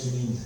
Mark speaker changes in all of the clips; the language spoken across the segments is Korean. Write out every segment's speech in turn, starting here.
Speaker 1: 주님,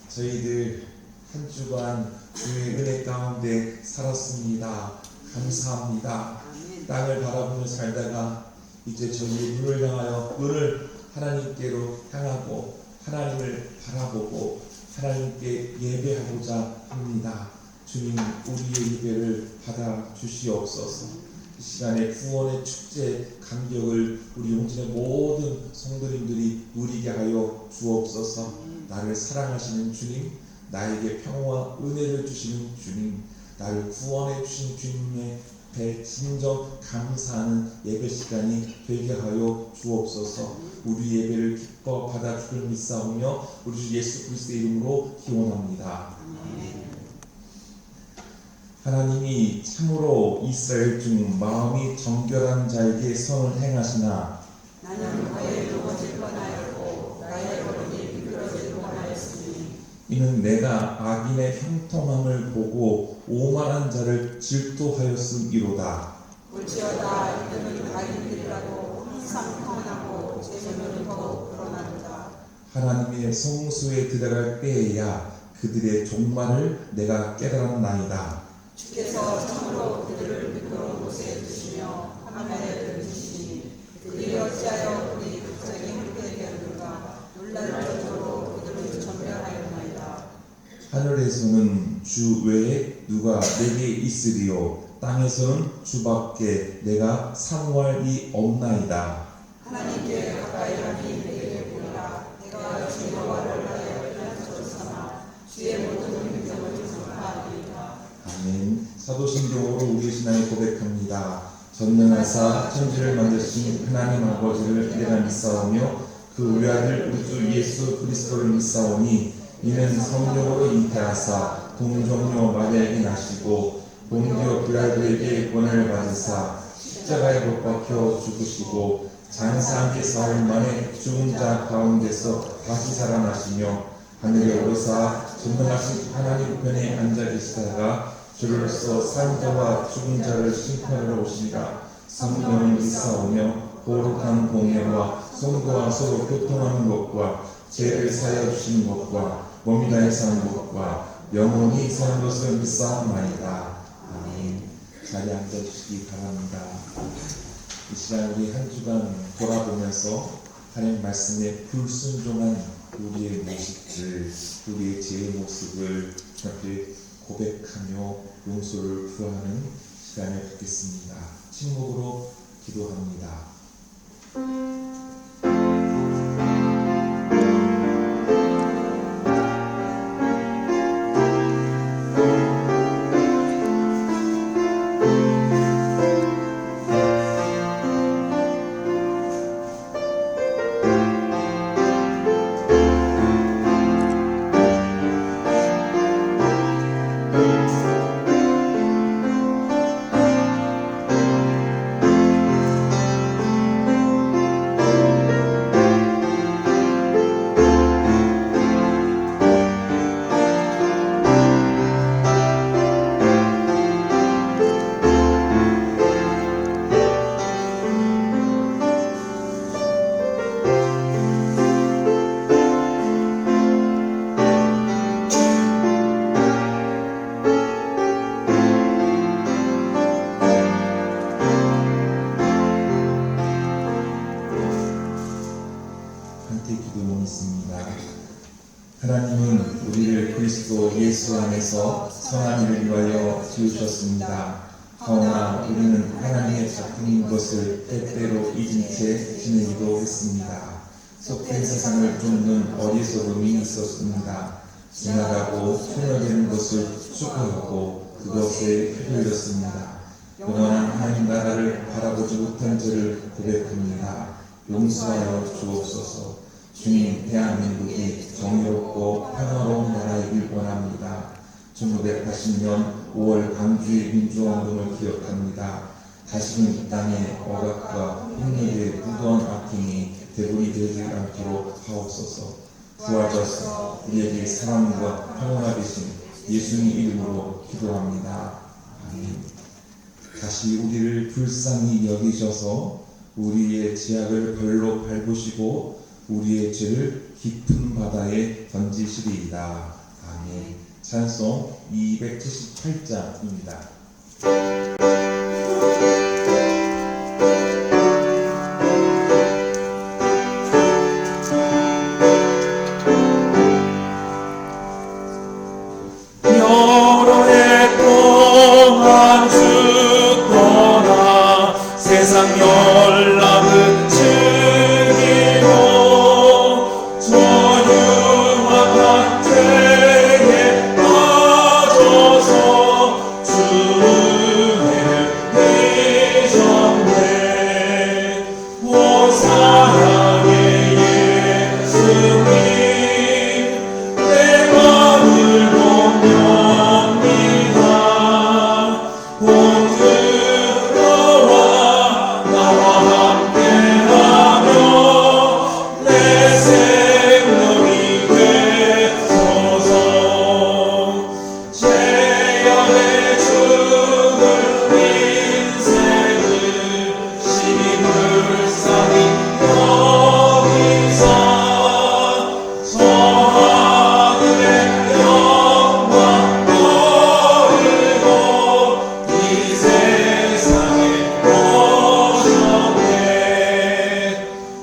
Speaker 1: 저희들 한 주간 주의 은혜 가운데 살았습니다. 감사합니다. 땅을 바라보며 살다가 이제 저희의 눈을 향하여 눈을 하나님께로 향하고 하나님을 바라보고 하나님께 예배하고자 합니다. 주님, 우리의 예배를 받아 주시옵소서. 이 시간에 구원의 축제 감격을 우리 용진의 모든 성도님들이 누리게 하여 주옵소서. 나를 사랑하시는 주님, 나에게 평화와 은혜를 주시는 주님, 나를 구원해 주신 주님의 배 진정 감사하는 예배 시간이 되게 하여 주옵소서. 우리 예배를 기뻐 받아 주길 믿사오며 우리 주 예수 그리스도의 이름으로 기원합니다. 하나님이 참으로 이스라엘 중 마음이 정결한 자에게 선을 행하시나
Speaker 2: 나는 나의 넘어질 뻔하였고 나의 걸음이 미끄러질 뻔하였으니
Speaker 1: 이는 내가 악인의 형통함을 보고 오만한 자를 질투하였음이로다.
Speaker 2: 볼지어다 이들은 악인들이라도 항상 평안하고 재물은 더욱 불어나도다.
Speaker 1: 하나님의 성소에 들어갈 때에야 그들의 종말을 내가 깨달았나이다.
Speaker 2: 주께서 참으로 그들을 미끄러운 곳에 두시며 화면에 두시니 그들이 어찌하여 우리 갑자기 함께 되었는가. 놀랄 정도로 그들은 전멸하였나이다.
Speaker 1: 하늘에서는 주 외에 누가 내게 있으리요 땅에서는 주밖에 내가 사모할 이 없나이다.
Speaker 2: 하나님께 가까이 하니 내게 보리라. 내가 주 여호와를 하여 피난처로 삼아 주의 모든 행정을 선포하리이다.
Speaker 1: 아멘. 사도신경으로 우리의 신앙을 고백합니다. 전능하사 천지를 만드신 하나님 아버지를 내가 믿사오며 그 외아들 우리 주 예수 그리스도를 믿사오니 이는 성령으로 잉태하사 동정녀 마리아에게 나시고 본디오 빌라도에게 권한을 받으사 십자가에 못 박혀 죽으시고 장사 함께 사흘 만에 죽은 자 가운데서 다시 살아나시며 하늘에 오르사 전능하신 하나님 우편에 앉아 계시다가 주로서 산 자와 죽은 자를 심판하러 오시리라. 성령을 믿사오며 거룩한 공예와 성도와 서로 교통하는 것과 죄를 사하여 주시는 것과 몸이 다해 사는 것과 영원히 사는 것을 믿사옵나이다. 아멘. 자리에 앉아주시기 바랍니다. 이 시간 우리 한 주간 돌아보면서 하나님 말씀에 불순종한 우리의 모습들, 우리의 죄의 모습을 주님께 고백하며 용서를 구하는 시간을 갖겠습니다. 침묵으로 기도합니다. 하나님은 우리를 그리스도 예수 안에서 선한 일을 위하여 지으셨습니다. 그러나 우리는 하나님의 작품인 것을 때때로 잊은 채 지내기도 했습니다. 속된 세상을 쫓는 어리석음이 있었습니다. 지나가고 소멸되는 것을 추구하고 그것에 휘둘렸습니다. 영원한 하나님 나라를 바라보지 못한 죄를 고백합니다. 용서하여 주옵소서. 주님, 대한민국이 정의롭고 평화로운 나라이길 원합니다. 1980년 5월 광주의 민주화운동을 기억합니다. 다시는 이 땅에 억압과 폭력의 무도한 악행이 대부이 되지 않도록 하옵소서. 부활하셔서 우리에게 사랑과 평화가 되신 예수님 이름으로 기도합니다. 아멘. 다시 우리를 불쌍히 여기셔서 우리의 죄악을 벌로 밟으시고 우리의 죄를 깊은 바다에 던지시리이다. 아멘. 찬송 278장입니다.
Speaker 3: 여러 해 동안 죽거나 세상 연락은 즐기고 전유한 죄에 빠져서 주님을 잊었네. 오 사랑의 예수님, 내 마음을 곧 들어와 나와 함께하며 내 생명이 되소서. 죄악의 죽을 인생을 심히 불쌍히 여기사 저 하늘의 영광 버리고 이 세상에 오셨네.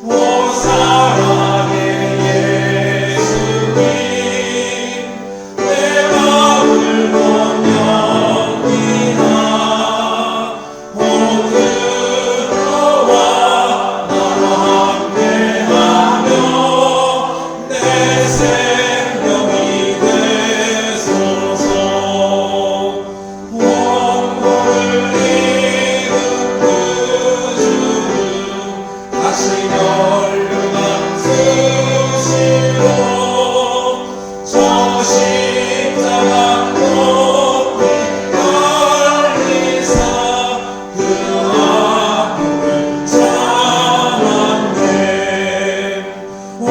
Speaker 3: 오 사랑의 예수님, 내 마음을 못 여기나 곧 들어와 나와 함께하며 내 생명이 되소서. 원고를 이룬 그 주는 다시 멸류관 쓰시고 저 십자가 높이 걸리사 그 아픔을 참았네. 오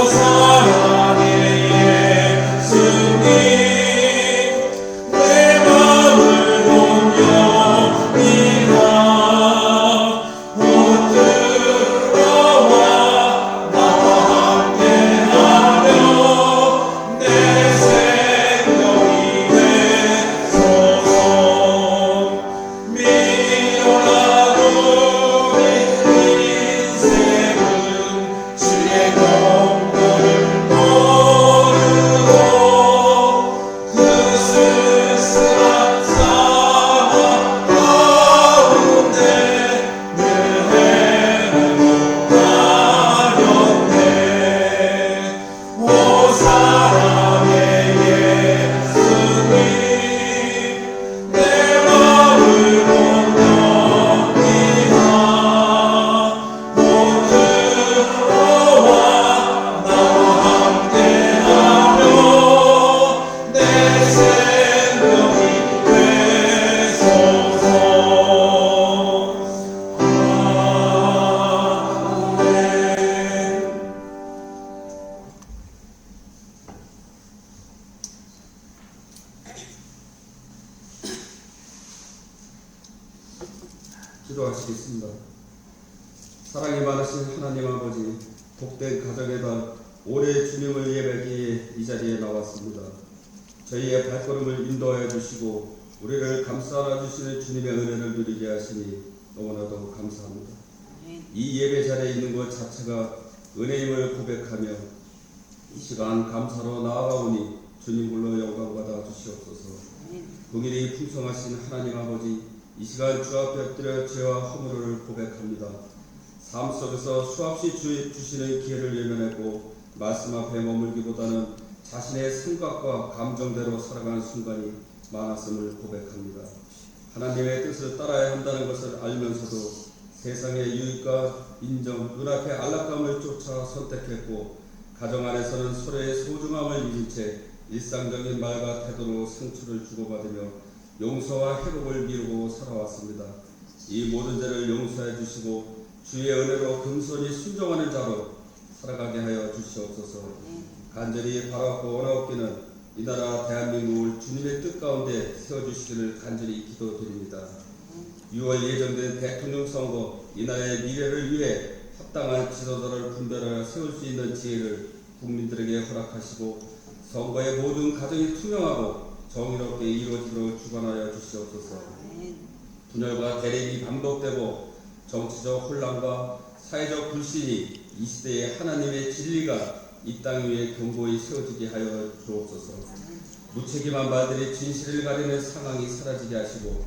Speaker 3: 사랑의 예수님, 내 마음을 못 여기나 곧 들어와 나와 함께하며 내 생명이 되소서. 미련한 우리 인생은 주의 공로를 모르고 그 쓸쓸한 상황 가운데 늘 헤매고 다녔네. 오 사랑의 예수님, 내 마음을 못 여기나 곧 들어와 나와 함께하며 내 생명이 되소서. 아멘.
Speaker 4: 기도하시겠습니다. 사랑이 많으신 하나님 아버지, 복된 가정의 달 올해 주님을 예배하기에 이 자리에 나왔습니다. 저희의 발걸음을 인도하여 주시고 우리를 감싸 안아주시는 주님의 은혜를 누리게 하시니 너무나도 감사합니다. 이 예배 자리에 있는 것 자체가 은혜임을 고백하며 이 시간 감사로 나아가오니 주님 불러 영광 받아 주시옵소서. 공일이 풍성하신 하나님 아버지, 이 시간 주 앞에 엎드려 죄와 허물을 고백합니다. 삶 속에서 수없이 주시는 기회를 외면했고 말씀 앞에 머물기보다는 자신의 생각과 감정대로 살아가는 순간이 많았음을 고백합니다. 하나님의 뜻을 따라야 한다는 것을 알면서도 세상의 유익과 인정, 눈앞의 안락감을 쫓아 선택했고 가정 안에서는 서로의 소중함을 잊은 채 일상적인 말과 태도로 상처를 주고받으며 용서와 회복을 미루고 살아왔습니다. 이 모든 죄를 용서해 주시고 주의 은혜로 금손히 순종하는 자로 살아가게 하여 주시옵소서. 간절히 바라고 원하옵기는 이 나라 대한민국을 주님의 뜻 가운데 세워주시기를 간절히 기도드립니다. 6월 예정된 대통령 선거, 이 나라의 미래를 위해 합당한 지도자를 분별하여 세울 수 있는 지혜를 국민들에게 허락하시고 선거의 모든 과정이 투명하고 정의롭게 이루어지도록 주관하여 주시옵소서. 분열과 대립이 반복되고 정치적 혼란과 사회적 불신이 이 시대에 하나님의 진리가 이 땅 위에 견고히 세워지게 하여 주옵소서. 무책임한 말들이 진실을 가리는 상황이 사라지게 하시고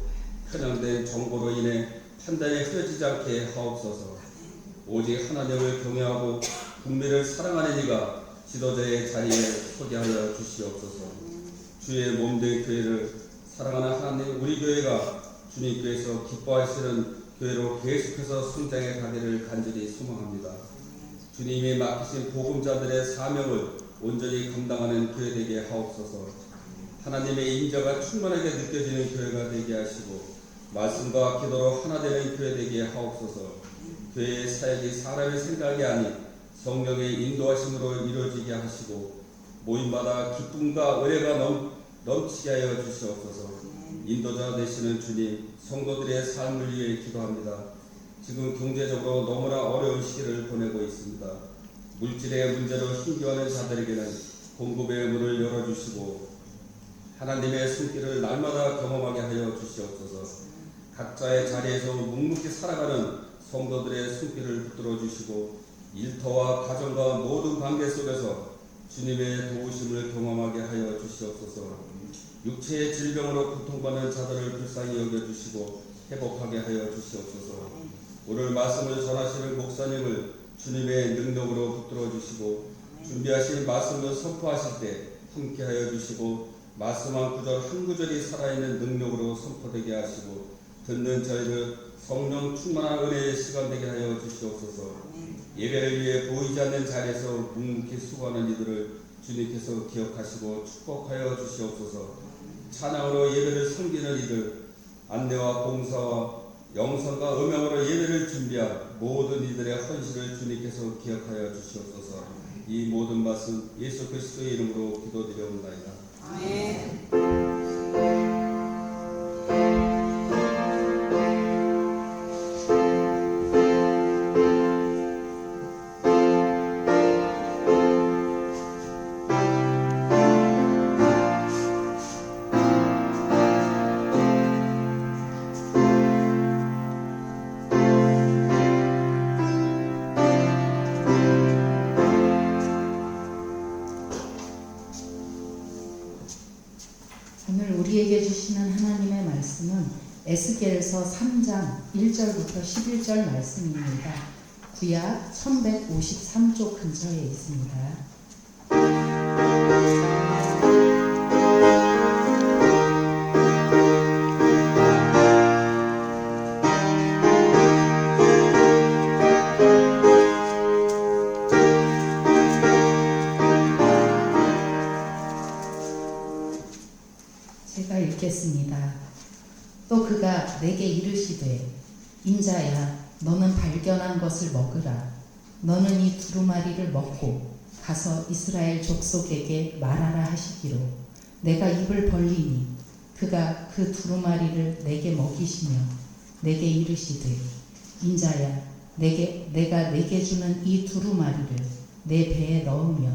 Speaker 4: 편향된 정보로 인해 판단이 흐려지지 않게 하옵소서. 오직 하나님을 경외하고 국민을 사랑하는 이가 지도자의 자리에 서게 하여 주시옵소서. 주의 몸된 교회를 사랑하는 하나님 우리 교회가 주님께서 기뻐하시는 교회로 계속해서 성장해 가기를 간절히 소망합니다. 주님이 맡기신 복음자들의 사명을 온전히 감당하는 교회 되게 하옵소서. 하나님의 인자가 충만하게 느껴지는 교회가 되게 하시고 말씀과 기도로 하나 되는 교회 되게 하옵소서. 교회의 사역이 사람의 생각이 아닌 성령의 인도하심으로 이루어지게 하시고 모임마다 기쁨과 은혜가 넘치게 하여 주시옵소서. 인도자 되시는 주님, 성도들의 삶을 위해 기도합니다. 지금 경제적으로 너무나 어려운 시기를 보내고 있습니다. 물질의 문제로 힘겨워하는 자들에게는 공급의 문을 열어주시고 하나님의 손길을 날마다 경험하게 하여 주시옵소서. 각자의 자리에서 묵묵히 살아가는 성도들의 손길을 붙들어 주시고 일터와 가정과 모든 관계 속에서 주님의 도우심을 경험하게 하여 주시옵소서. 육체의 질병으로 고통받는 자들을 불쌍히 여겨주시고 회복하게 하여 주시옵소서. 오늘 말씀을 전하시는 목사님을 주님의 능력으로 붙들어 주시고 준비하신 말씀을 선포하실 때 함께하여 주시고 말씀 한 구절 한 구절이 살아있는 능력으로 선포되게 하시고 듣는 저희를 성령 충만한 은혜의 시간 되게 하여 주시옵소서. 예배를 위해 보이지 않는 자리에서 묵묵히 수고하는 이들을 주님께서 기억하시고 축복하여 주시옵소서. 찬양으로 예배를 섬기는 이들, 안내와 봉사와 영성과 음향으로 예배를 준비한 모든 이들의 헌신을 주님께서 기억하여 주시옵소서. 이 모든 말씀 예수 그리스도의 이름으로 기도드려옵나이다.
Speaker 2: 아멘.
Speaker 5: 오늘 우리에게 주시는 하나님의 말씀은 에스겔서 3장 1절부터 11절 말씀입니다. 구약 1153쪽 근처에 있습니다. 제가 읽겠습니다. 또 그가 내게 이르시되 인자야 너는 발견한 것을 먹으라. 너는 이 두루마리를 먹고 가서 이스라엘 족속에게 말하라 하시기로 내가 입을 벌리니 그가 그 두루마리를 내게 먹이시며 내게 이르시되 인자야 내가 내게 주는 이 두루마리를 내 배에 넣으며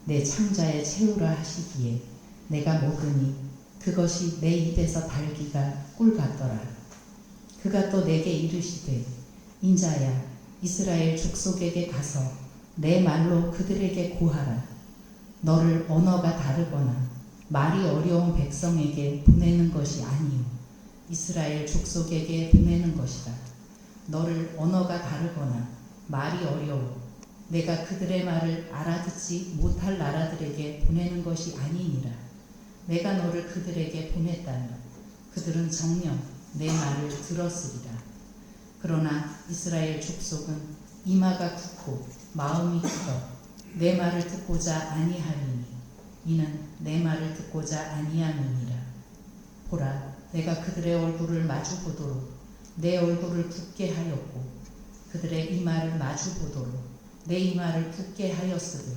Speaker 5: 내 창자에 채우라 하시기에 내가 먹으니 그것이 내 입에서 달기가 꿀 같더라. 그가 또 내게 이르시되 인자야 이스라엘 족속에게 가서 내 말로 그들에게 고하라. 너를 언어가 다르거나 말이 어려운 백성에게 보내는 것이 아니요 이스라엘 족속에게 보내는 것이다. 너를 언어가 다르거나 말이 어려워 내가 그들의 말을 알아듣지 못할 나라들에게 보내는 것이 아니니라. 내가 너를 그들에게 보냈다면 그들은 정녕 내 말을 들었으리라. 그러나 이스라엘 족속은 이마가 굳고 마음이 굳어 내 말을 듣고자 아니하리니 이는 내 말을 듣고자 아니함이니라. 보라 내가 그들의 얼굴을 마주보도록 내 얼굴을 붓게 하였고 그들의 이마를 마주보도록 내 이마를 붓게 하였으되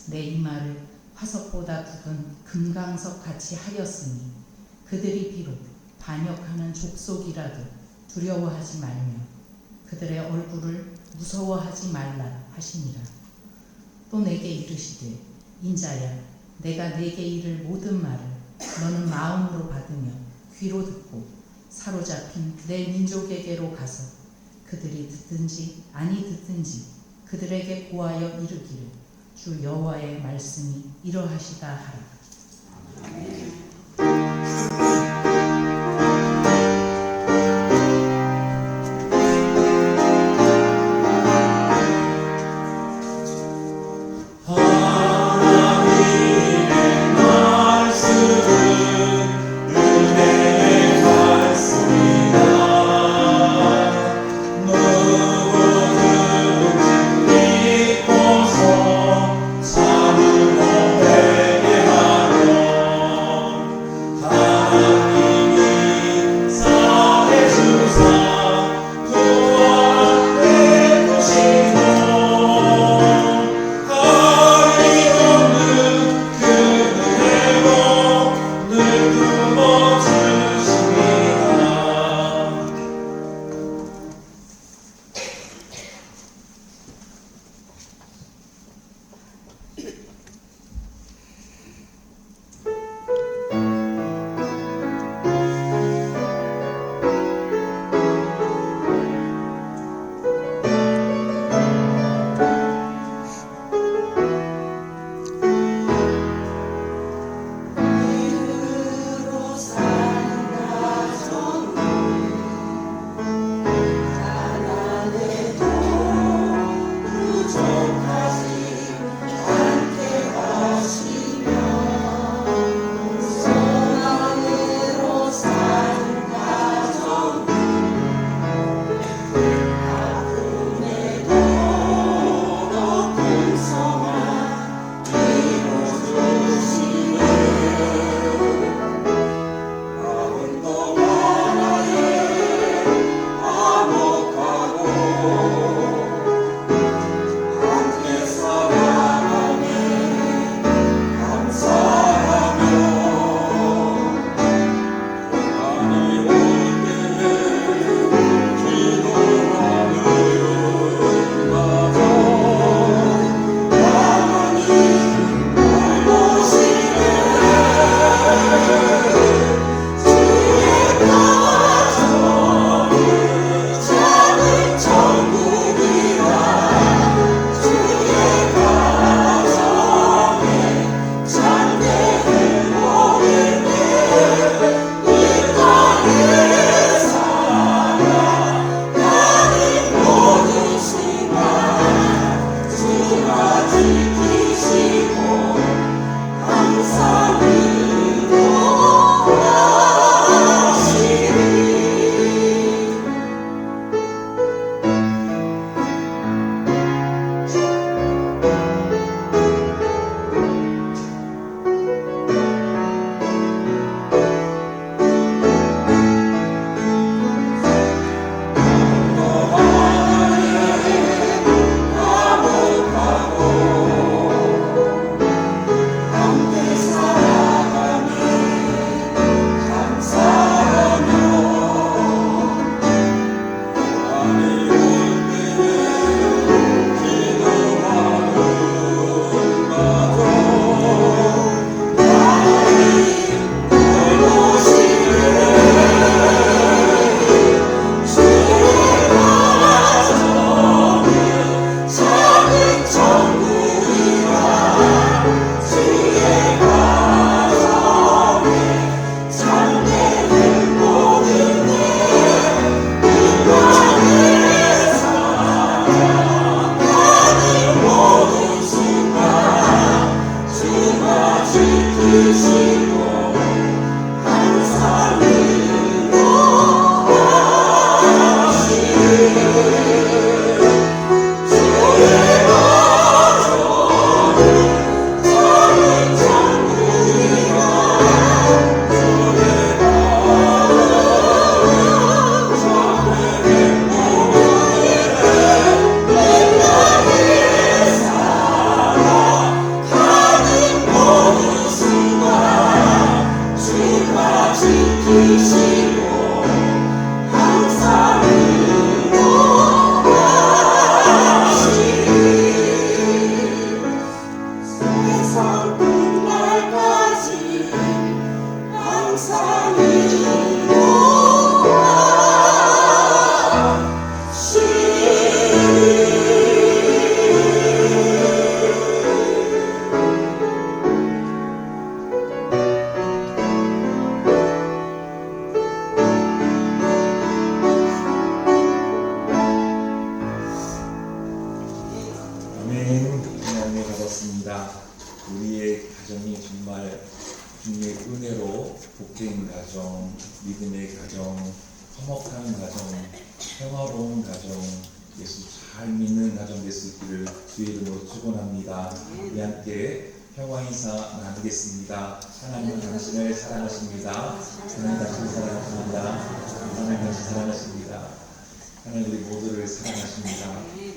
Speaker 5: 내 이마를 화석보다 굵은 금강석 같이 하였으니 그들이 비록 반역하는 족속이라도 두려워하지 말며 그들의 얼굴을 무서워하지 말라 하시니라. 또 내게 이르시되 인자야 내가 내게 이를 모든 말을 너는 마음으로 받으며 귀로 듣고 사로잡힌 내 민족에게로 가서 그들이 듣든지 아니 듣든지 그들에게 고하여 이르기를 주 여호와의 말씀이 이러하시다 하라.
Speaker 1: 하나님의 받았습니다. 우리의 가정이 정말 주님의 은혜로 복된 가정, 믿음의 가정, 화목한 가정, 평화로운 가정, 예수 잘 믿는 가정 될 수 있기를 주의 이름으로 축원합니다. 우리 함께 평화 인사 나누겠습니다. 하나님은 당신을 사랑하십니다. 하나님 당신을 사랑하십니다. 하나님 당신 사랑하십니다. 하나님 우리 모두를 사랑하십니다.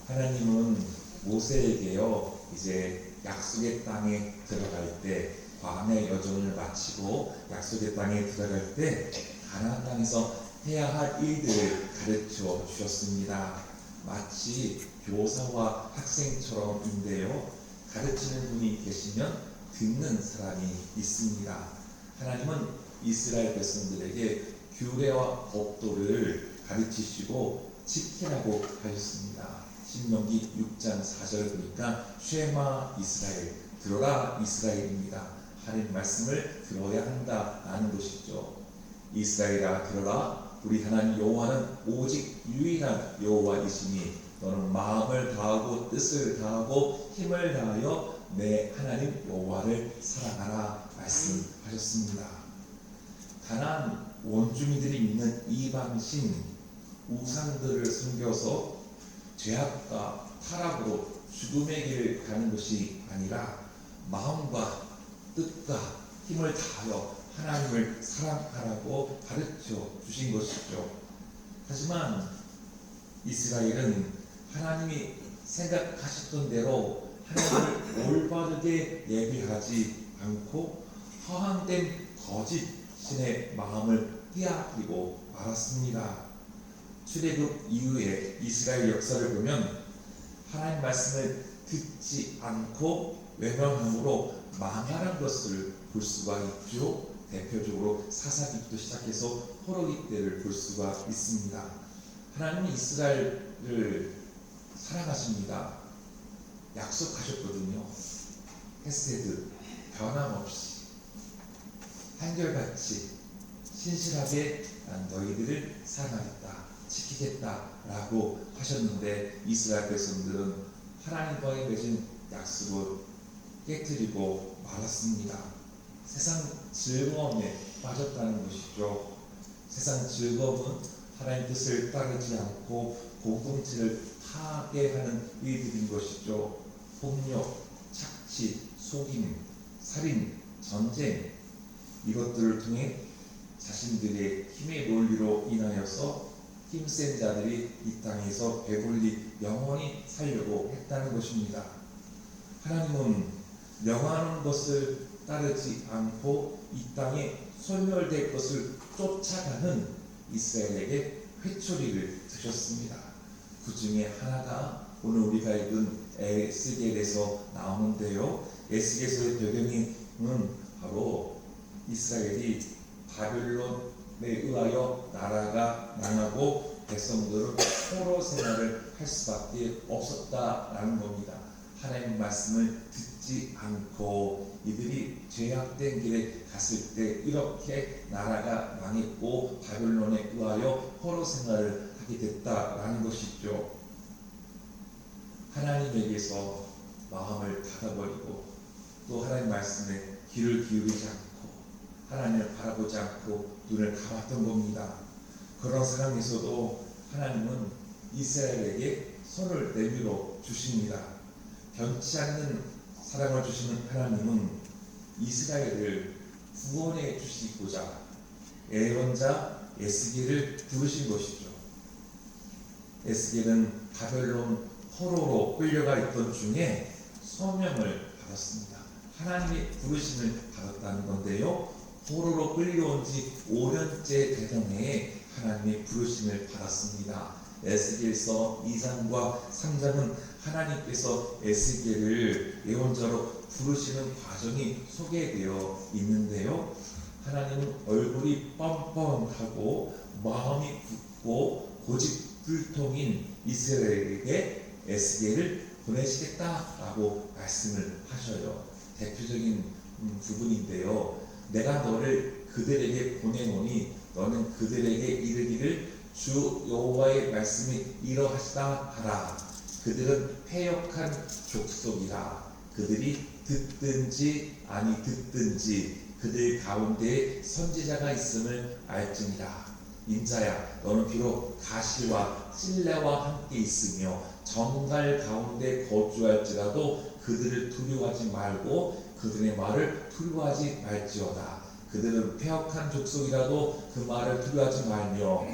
Speaker 1: 하나님은 모세에게요, 이제 약속의 땅에 들어갈 때, 광야의 여정을 마치고 약속의 땅에 들어갈 때 가나안 땅에서 해야 할 일들을 가르쳐 주셨습니다. 마치 교사와 학생처럼인데요, 가르치는 분이 계시면 듣는 사람이 있습니다. 하나님은 이스라엘 백성들에게 규례와 법도를 가르치시고 지키라고 하셨습니다. 신명기 6장 4절 보니까 쉐마 이스라엘, 들어라 이스라엘입니다. 하나님 말씀을 들어야 한다라는 것이죠. 이스라엘아 들어라, 우리 하나님 여호와는 오직 유일한 여호와이시니 너는 마음을 다하고 뜻을 다하고 힘을 다하여 내 하나님 여호와를 사랑하라 말씀하셨습니다. 가나안 원주민들이 믿는 이방신 우상들을 섬겨서 죄악과 타락으로 죽음의 길을 가는 것이 아니라 마음과 뜻과 힘을 다하여 하나님을 사랑하라고 가르쳐 주신 것이죠. 하지만 이스라엘은 하나님이 생각하셨던 대로 하나님을 올바르게 예배하지 않고 허황된 거짓 신의 마음을 빼앗기고 말았습니다. 출애굽 이후에 이스라엘 역사를 보면 하나님 말씀을 듣지 않고 외면함으로 망하는 것을 볼 수가 있죠. 대표적으로 사사기부터 시작해서 호러기 때를 볼 수가 있습니다. 하나님은 이스라엘을 사랑하십니다. 약속하셨거든요. 헤세드, 변함없이 한결같이 신실하게 난 너희들을 사랑하겠다, 지키겠다라고 하셨는데 이스라엘 백성들은 하나님과의 맺은 약속을 깨뜨리고 말았습니다. 세상 즐거움에 빠졌다는 것이죠. 세상 즐거움은 하나님 뜻을 따르지 않고 공동체를 파괴하는 일들인 것이죠. 폭력, 착취, 속임, 살인, 전쟁, 이것들을 통해 자신들의 힘의 논리로 인하여서 힘센 자들이 이 땅에서 배불리 영원히 살려고 했다는 것입니다. 하나님은 명하는 것을 따르지 않고 이 땅에 소멸될 것을 쫓아가는 이스라엘에게 회초리를 드셨습니다. 그 중에 하나가 오늘 우리가 읽은 에스겔에서 나오는데요. 에스겔서의 배경은 바로 이스라엘이 바벨론에 의하여 나라가 망하고 백성들은 포로 생활을 할 수밖에 없었다라는 겁니다. 하나님 말씀을 듣지 않고 이들이 죄악된 길에 갔을 때 이렇게 나라가 망했고 바벨론에 의하여 포로 생활을 하게 됐다라는 것이죠. 하나님에게서 마음을 닫아버리고 또 하나님 말씀에 귀를 기울이지 않고 하나님을 바라보지 않고 눈을 감았던 겁니다. 그런 상황에서도 하나님은 이스라엘에게 손을 내밀어 주십니다. 변치 않는 사랑을 주시는 하나님은 이스라엘을 구원해 주시고자 예언자 에스겔을 부르신 것이죠. 에스겔은 바벨론 포로로 끌려가 있던 중에 소명을 받았습니다. 하나님의 부르심을 받았다는 건데요. 포로로 끌려온 지 5년째 되던 해에 하나님의 부르심을 받았습니다. 에스겔서 2장과 3장은 하나님께서 에스겔을 예언자로 부르시는 과정이 소개되어 있는데요. 하나님은 얼굴이 뻔뻔하고 마음이 굳고 고집불통인 이스라엘에게 에스겔을 보내시겠다라고 말씀을 하셔요. 대표적인 부분인데요. 내가 너를 그들에게 보내노니 너는 그들에게 이르기를 주 여호와의 말씀이 이러하시다 하라. 그들은 패역한 족속이라. 그들이 듣든지 아니 듣든지 그들 가운데에 선지자가 있음을 알지니라. 인자야, 너는 비록 가시와 찔레와 함께 있으며 정갈 가운데 거주할지라도 그들을 두려워하지 말고 그들의 말을 두려워하지 말지어다. 그들은 패역한 족속이라도 그 말을 두려워하지 말며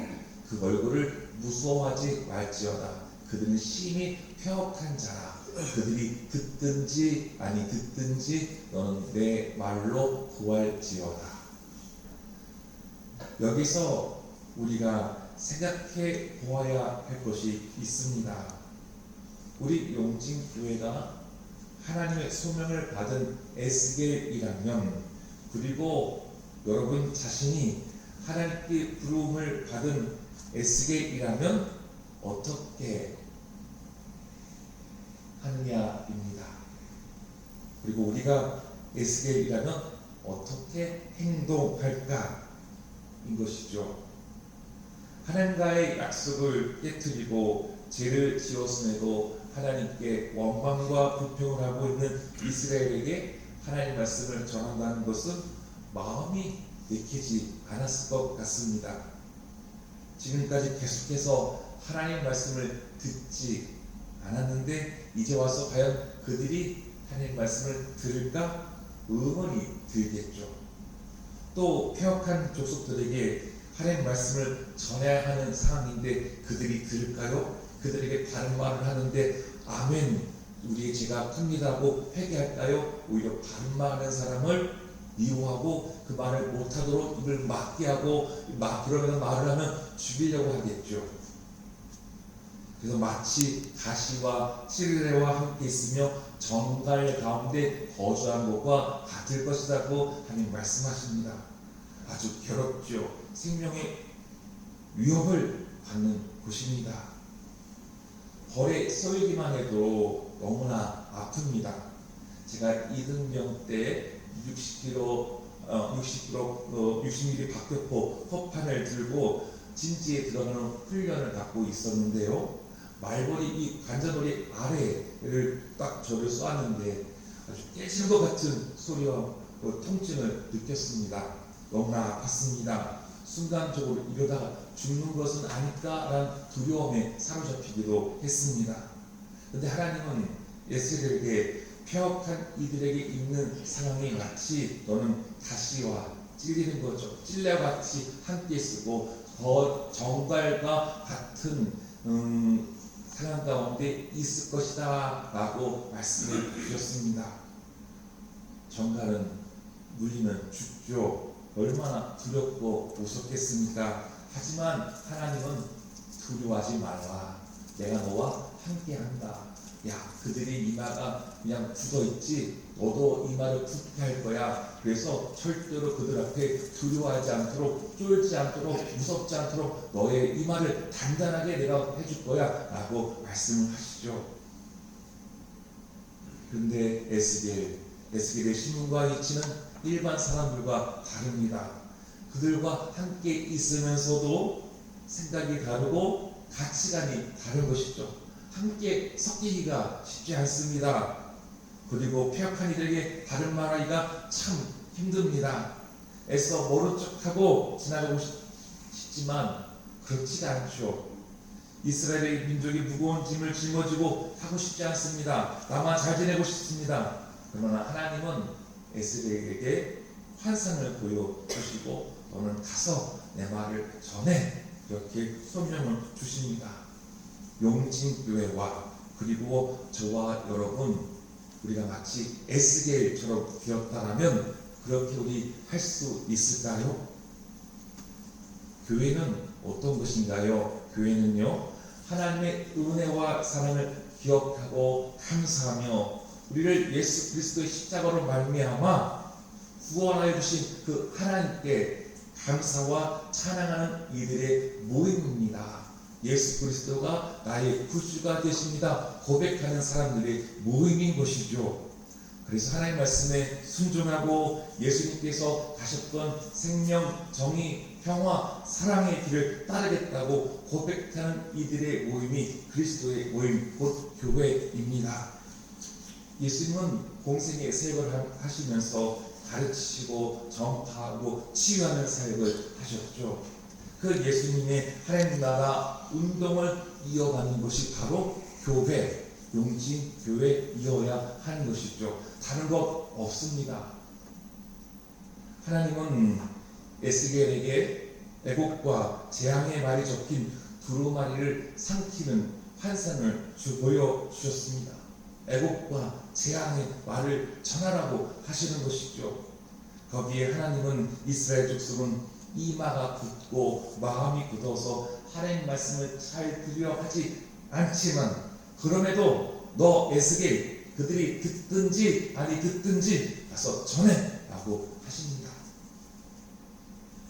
Speaker 1: 그 얼굴을 무서워하지 말지어다. 그들은 심히 패역한 자라. 그들이 듣든지 아니 듣든지 너는 내 말로 구할지어다. 여기서 우리가 생각해 보아야 할 것이 있습니다. 우리 용진교회가 하나님의 소명을 받은 에스겔이라면, 그리고 여러분 자신이 하나님께 부름을 받은 에스겔이라면 어떻게 하느냐입니다. 그리고 우리가 에스겔이라면 어떻게 행동할까? 인 것이죠. 하나님과의 약속을 깨뜨리고 죄를 지었음에도 하나님께 원망과 불평을 하고 있는 이스라엘에게 하나님 말씀을 전한다는 것은 마음이 내키지 않았을 것 같습니다. 지금까지 계속해서 하나님 말씀을 듣지 않았는데 이제 와서 과연 그들이 하나님 말씀을 들을까? 의문이 들겠죠. 또 패역한 족속들에게 하나님 말씀을 전해야 하는 상황인데 그들이 들을까요? 그들에게 다른 말을 하는데 아멘, 우리의 죄가 큽니다고 회개할까요? 오히려 다른 말하는 사람을 미워하고 그 말을 못하도록 입을 막게 하고 그러면 말을 하면 죽이려고 하겠죠. 그래서 마치 가시와 찔레와 함께 있으며 정갈 가운데 거주한 것과 같을 것이라고 하나님 말씀하십니다. 아주 괴롭죠. 생명의 위협을 받는 곳입니다. 벌에 쏘이기만 해도 너무나 아픕니다. 제가 이등병 때 60mm 박격포 포판을 들고 진지에 들어가는 훈련을 갖고 있었는데요. 말벌이 이 관자놀이 아래를 딱 저를 쏘았는데 아주 깨질 것 같은 소리와 통증을 느꼈습니다. 너무나 아팠습니다. 순간적으로 이러다가 죽는 것은 아닐까라는 두려움에 사로잡히기도 했습니다. 그런데 하나님은 에스겔에게 패역한 이들에게 있는 상황이 마치 너는 가시와 찔리는 거죠. 찔레와 같이 함께 쓰고 더 정갈과 같은 상황 가운데 있을 것이다 라고 말씀을 주셨습니다. 정갈은 물리면 죽죠. 얼마나 두렵고 무섭겠습니까? 하지만 하나님은 두려워하지 말라. 내가 너와 함께한다. 야, 그들의 이마가 그냥 굳어있지 너도 이마를 굳게 할 거야. 그래서 절대로 그들 앞에 두려워하지 않도록, 쫄지 않도록, 무섭지 않도록 너의 이마를 단단하게 내가 해줄 거야 라고 말씀을 하시죠. 그런데 에스겔의 신분과 위치는 일반 사람들과 다릅니다. 그들과 함께 있으면서도 생각이 다르고 가치관이 다른 것이죠. 함께 섞이기가 쉽지 않습니다. 그리고 패역한 이들에게 다른 말하기가 참 힘듭니다. 애써 모른 척하고 지나가고 싶지만 그렇지가 않죠. 이스라엘의 민족이 무거운 짐을 짊어지고 하고 싶지 않습니다. 나만 잘 지내고 싶습니다. 그러나 하나님은 에스겔에게 환상을 보여주시고 너는 가서 내 말을 전해, 이렇게 소명을 주십니다. 용진교회와 그리고 저와 여러분, 우리가 마치 에스겔처럼 되었다라면 그렇게 우리 할 수 있을까요? 교회는 어떤 것인가요? 교회는요, 하나님의 은혜와 사랑을 기억하고 감사하며 우리를 예수 그리스도의 십자가로 말미암아 구원하여 주신 그 하나님께 감사와 찬양하는 이들의 모임입니다. 예수 그리스도가 나의 구주가 되십니다 고백하는 사람들의 모임인 것이죠. 그래서 하나님 말씀에 순종하고 예수님께서 가셨던 생명, 정의, 평화, 사랑의 길을 따르겠다고 고백하는 이들의 모임이 그리스도의 모임, 곧 교회입니다. 예수님은 공생의 사역을 하시면서 가르치시고 전파하고 치유하는 사역을 하셨죠. 그 예수님의 하나님 나라 운동을 이어가는 것이 바로 교회, 용진교회이어야 하는 것이죠. 다른 것 없습니다. 하나님은 에스겔에게 애곡과 재앙의 말이 적힌 두루마리를 삼키는 환상을 보여주셨습니다. 애곡과 재앙의 말을 전하라고 하시는 것이죠. 거기에 하나님은 이스라엘 족속은 이마가 굳고 마음이 굳어서 하나님 말씀을 잘 들으려 하지 않지만, 그럼에도 너 에스겔 그들이 듣든지 아니 듣든지 가서 전해 라고 하십니다.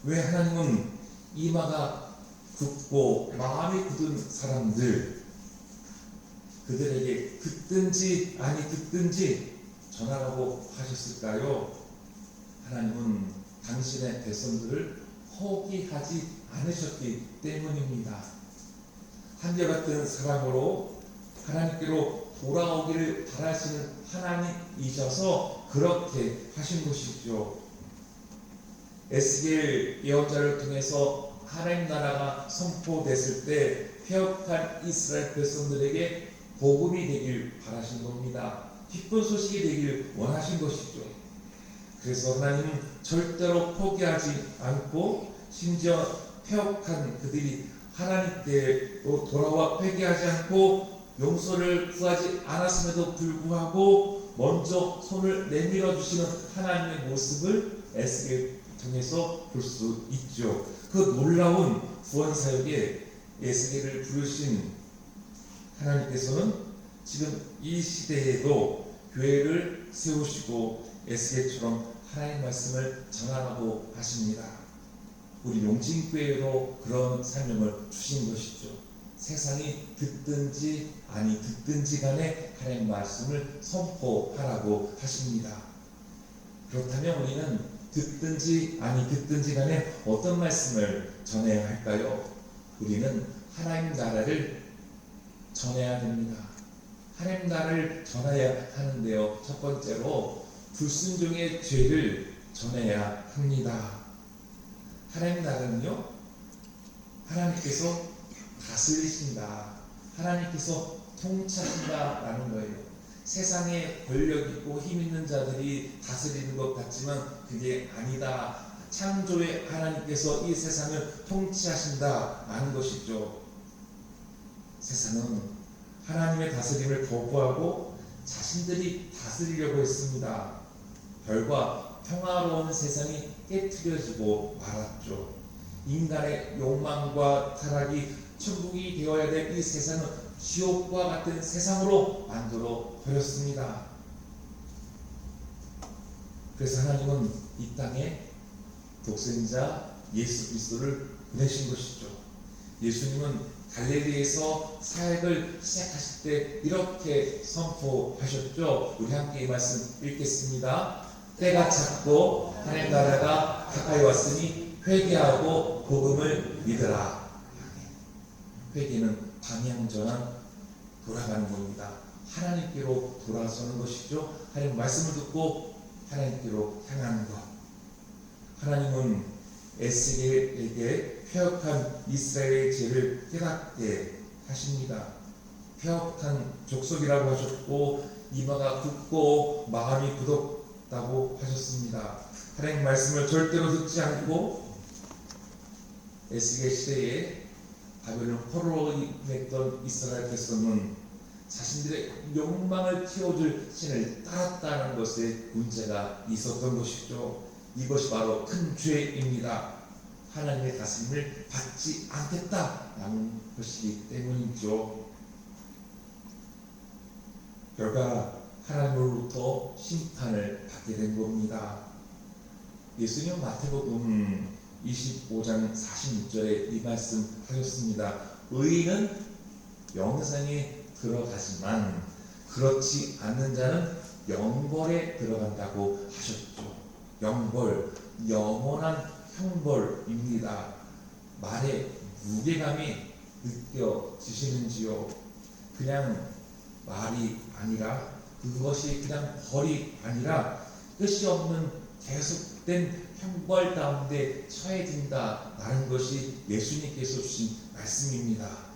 Speaker 1: 왜 하나님은 이마가 굳고 마음이 굳은 사람들, 그들에게 듣든지 아니 듣든지 전하라고 하셨을까요? 하나님은 당신의 백성들을 포기하지 않으셨기 때문입니다. 한결같은 사랑으로 하나님께로 돌아오기를 바라시는 하나님이셔서 그렇게 하신 것이죠. 에스겔 예언자를 통해서 하나님 나라가 선포됐을 때 폐역한 이스라엘 백성들에게 복음이 되길 바라신 겁니다. 기쁜 소식이 되길 원하신 것이죠. 그래서 하나님은 절대로 포기하지 않고, 심지어 폐역한 그들이 하나님께로 돌아와 회개하지 않고 용서를 구하지 않았음에도 불구하고 먼저 손을 내밀어 주시는 하나님의 모습을 에스겔 통해서 볼 수 있죠. 그 놀라운 구원 사역에 에스겔을 부르신 하나님께서는 지금 이 시대에도 교회를 세우시고 에스겔처럼 하나님 말씀을 전하라고 하십니다. 우리 용진교회로 그런 사명을 주신 것이죠. 세상이 듣든지 아니 듣든지 간에 하나님 말씀을 선포하라고 하십니다. 그렇다면 우리는 듣든지 아니 듣든지 간에 어떤 말씀을 전해야 할까요? 우리는 하나님 나라를 전해야 됩니다. 하나님 나라를 전해야 하는데요, 첫 번째로 불순종의 죄를 전해야 합니다. 하나님 나라는요, 하나님께서 다스리신다, 하나님께서 통치하신다라는 거예요. 세상에 권력 있고 힘 있는 자들이 다스리는 것 같지만 그게 아니다. 창조의 하나님께서 이 세상을 통치하신다라는 것이죠. 세상은 하나님의 다스림을 거부하고 자신들이 다스리려고 했습니다. 결과 평화로운 세상이 깨트려지고 말았죠. 인간의 욕망과 타락이 천국이 되어야 될 이 세상은 지옥과 같은 세상으로 만들어 버렸습니다. 그래서 하나님은 이 땅에 독생자 예수 그리스도를 보내신 것이죠. 예수님은 갈릴리에서 사역을 시작하실 때 이렇게 선포하셨죠. 우리 함께 이 말씀 읽겠습니다. 때가 찼고 하나님 나라가 가까이 왔으니 회개하고 복음을 믿으라. 회개는 방향전환, 돌아가는 겁니다. 하나님께로 돌아서는 것이죠. 하나님 말씀을 듣고 하나님께로 향하는 것. 하나님은 에스겔에게 폐역한 이스라엘의 죄를 깨닫게 하십니다. 폐역한 족속이라고 하셨고 이마가 굳고 마음이 굳었다고 하셨습니다. 하나님 말씀을 절대로 듣지 않고 에스겔 시대에 바벨론 포로로 임했던 이스라엘 백성은 자신들의 욕망을 키워줄 신을 따랐다는 것에 문제가 있었던 것이죠. 이것이 바로 큰 죄입니다. 하나님의 다스림을 받지 않겠다라는 것이기 때문이죠. 결과 하나님으로부터 심판을 받게 된 겁니다. 예수님은 마태복음 25장 46절에 이 말씀 하셨습니다. 의인은 영생에 들어가지만 그렇지 않는 자는 영벌에 들어간다고 하셨죠. 영벌, 영원한 형벌입니다. 말에 무게감이 느껴지시는지요? 그냥 말이 아니라 그것이 그냥 벌이 아니라 끝이 없는 계속된 형벌 가운데 처해진다라는 것이 예수님께서 주신 말씀입니다.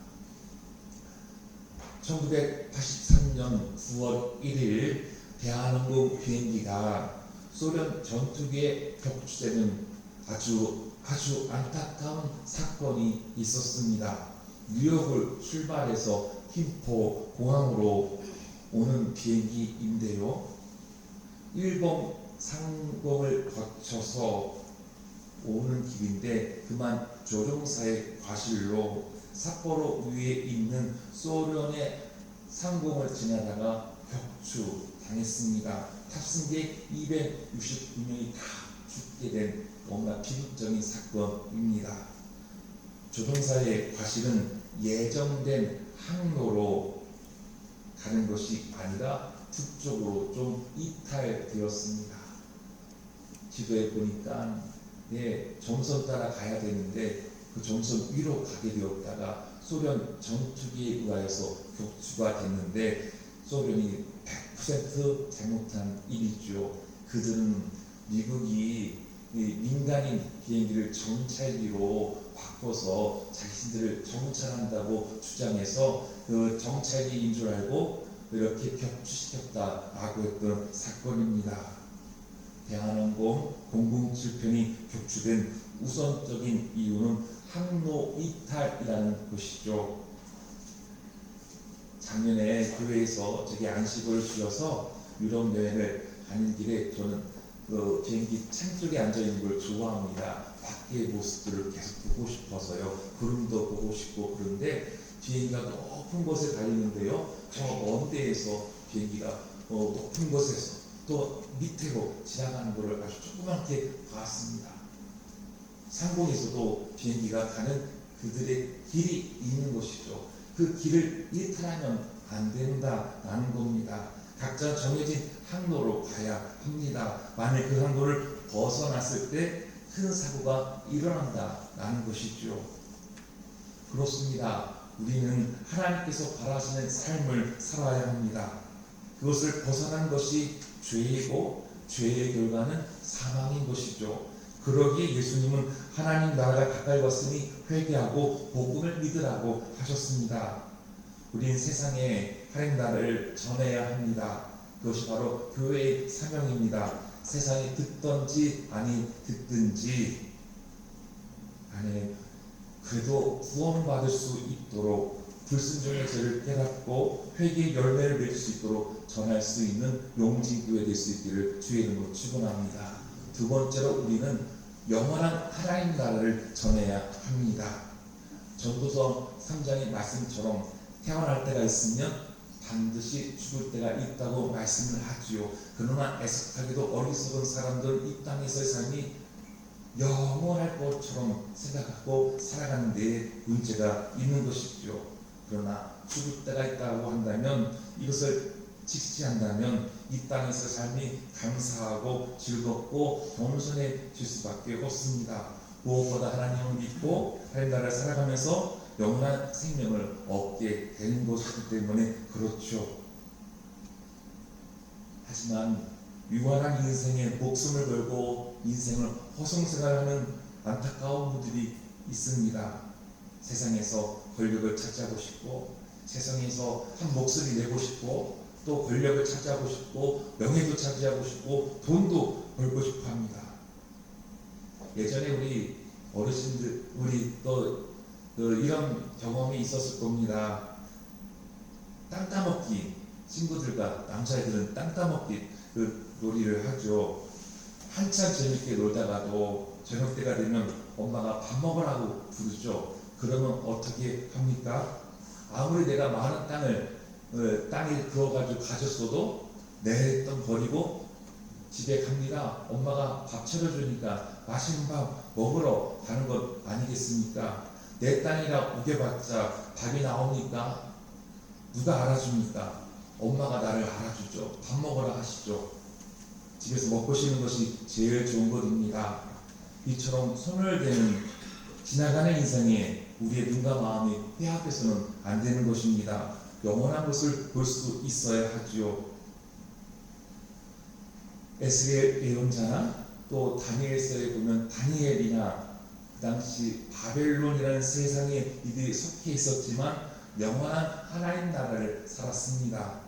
Speaker 1: 1983년 9월 1일 대한항공 비행기가 소련 전투기에 격추되는 아주 안타까운 사건이 있었습니다. 뉴욕을 출발해서 김포 공항으로 오는 비행기인데요. 일본 상공을 거쳐서 오는 길인데 그만 조종사의 과실로 삿포로 위에 있는 소련의 상공을 지나다가 격추당했습니다. 탑승객 269명이 다 죽게 된 너무나 비극적인 사건입니다. 조종사의 과실은 예정된 항로로 가는 것이 아니라 북쪽으로 좀 이탈되었습니다. 지도에 보니까 점선 따라 가야 되는데 그 점선 위로 가게 되었다가 소련 전투기에 의하여서 격추가 됐는데 소련이 100% 잘못한 일이죠. 그들은 미국이 민간인 비행기를 정찰기로 바꿔서 자신들을 정찰한다고 주장해서 그 정찰기인 줄 알고 이렇게 격추시켰다라고 했던 사건입니다. 대한항공 007편이 격추된 우선적인 이유는 항로 이탈이라는 것이죠. 작년에 교회에서 저기 안식을 주어서 유럽 여행을 가는 길에 저는 그 비행기 창 쪽에 앉아 있는 걸 좋아합니다. 밖의 모습들을 계속 보고 싶어서요. 구름도 보고 싶고 그런데 비행기가 높은 곳에 가 있는데요. 저 먼 데에서 비행기가 높은 곳에서 또 밑으로 지나가는 것을 아주 조그맣게 봤습니다. 상공에서도 비행기가 가는 그들의 길이 있는 것이죠. 그 길을 이탈하면 안 된다라는 겁니다. 각자 정해진 항로로 가야 합니다. 만약 그 항로를 벗어났을 때 큰 사고가 일어난다라는 것이죠. 그렇습니다. 우리는 하나님께서 바라시는 삶을 살아야 합니다. 그것을 벗어난 것이 죄이고 죄의 결과는 사망인 것이죠. 그러기에 예수님은 하나님 나라가 가까이 왔으니 회개하고 복음을 믿으라고 하셨습니다. 우린 세상에 하나님 나라를 전해야 합니다. 그것이 바로 교회의 사명입니다. 세상이 듣든지 아니 듣든지 안에 그래도 구원받을 수 있도록 불순종의 죄를 깨닫고 회개의 열매를 맺을 수 있도록 전할 수 있는 용진교회 될 수 있기를 주의 이름으로 축원합니다. 두 번째로 우리는 영원한 하나님 나라를 전해야 합니다. 전도서 3장의 말씀처럼 태어날 때가 있으면 반드시 죽을 때가 있다고 말씀을 하지요. 그러나 애석하게도 어리석은 사람들은 이 땅에서의 삶이 영원할 것처럼 생각하고 살아가는 데에 문제가 있는 것이죠. 그러나 죽을 때가 있다고 한다면 이것을 직시한다면 이 땅에서 삶이 감사하고 즐겁고 겸손해질 수밖에 없습니다. 무엇보다 하나님을 믿고 하나님 나라를 살아가면서 영원한 생명을 얻게 되는 것이기 때문에 그렇죠. 하지만 유한한 인생에 목숨을 걸고 인생을 허송생활하는 안타까운 분들이 있습니다. 세상에서 권력을 차지하고 싶고 세상에서 한 목소리 내고 싶고 또 권력을 차지하고 싶고 명예도 차지하고 싶고 돈도 벌고 싶어 합니다. 예전에 우리 어르신들 우리 또 이런 경험이 있었을 겁니다. 땅 따먹기 친구들과 남자애들은 땅 따먹기 놀이를 하죠. 한참 재밌게 놀다가도 저녁 때가 되면 엄마가 밥 먹으라고 부르죠. 그러면 어떻게 합니까? 아무리 내가 많은 땅에 그어가지고 가졌어도 내 돈 버리고 집에 갑니다. 엄마가 밥 차려주니까 맛있는 밥 먹으러 가는 것 아니겠습니까? 내 땅이라 우겨봤자 밥이 나옵니까? 누가 알아줍니까? 엄마가 나를 알아주죠. 밥 먹으라 하시죠. 집에서 먹고 쉬는 것이 제일 좋은 것입니다. 이처럼 소멸되는 지나가는 인생에 우리의 눈과 마음이 빼앗겨서는 안 되는 것입니다. 영원한 것을 볼 수 있어야 하지요. 에스겔 예언자나 또 다니엘서에 보면 다니엘이나 그 당시 바벨론이라는 세상에 이들이 속해 있었지만 영원한 하나님 나라를 살았습니다.